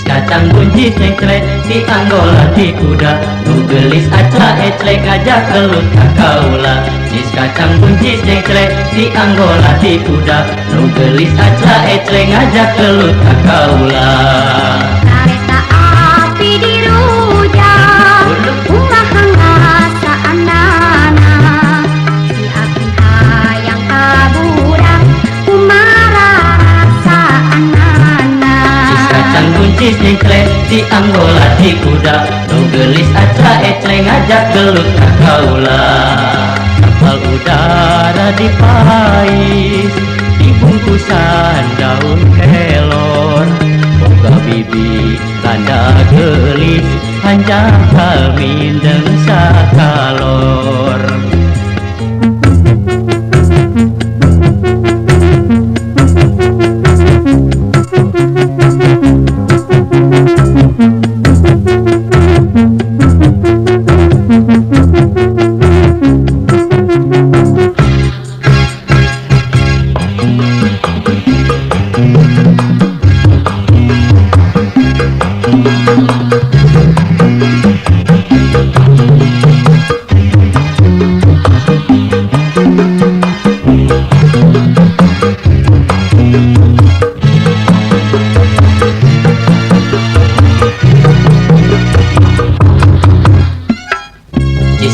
Kacang buncis nengklek di anggola di kuda, nu gelis aca eclek ngajak gelut kakaula. Cis kacang buncis nengklek di anggola di kuda, nu gelis aca eclek ngajak gelut kakaula. Kareta api di rujak, bunga hangat saanana. Si api hayang kabudak, umara saanana. Kacang buncis nengklek di anggola di kuda, nu gelis aca eclek ngajak gelut kakaula. Kapal udara dipais di bungkusan daun kelor, boga bibi tanda gelis panjang kalmin deng sakalor.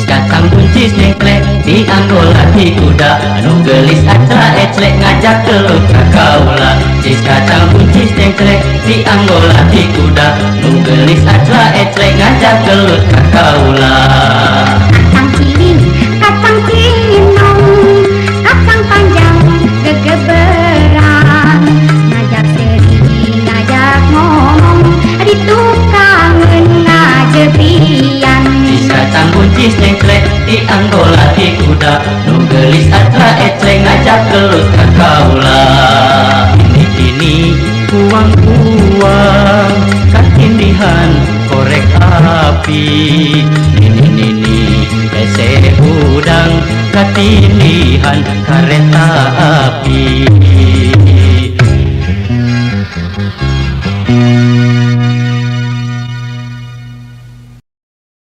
Kacang buncis nengklek di anggola di kuda, nu gelis aca eclek ngajak gelut kakaula. Cis kacang buncis nengklek di anggola di kuda, nu gelis aca eclek ngajak gelut kakaula. Kacang ciling, kacang cinong, kacang panjang gegeberan, ngajak seri, ngajak ngomong, di tukangen ngajebian. Kacang buncis nengklek di anggola di kuda, nu gelis aca eclek ngajak gelut kakaula. Kini uang-uang katindihan korek api, nini ese udang katindihan kareta api.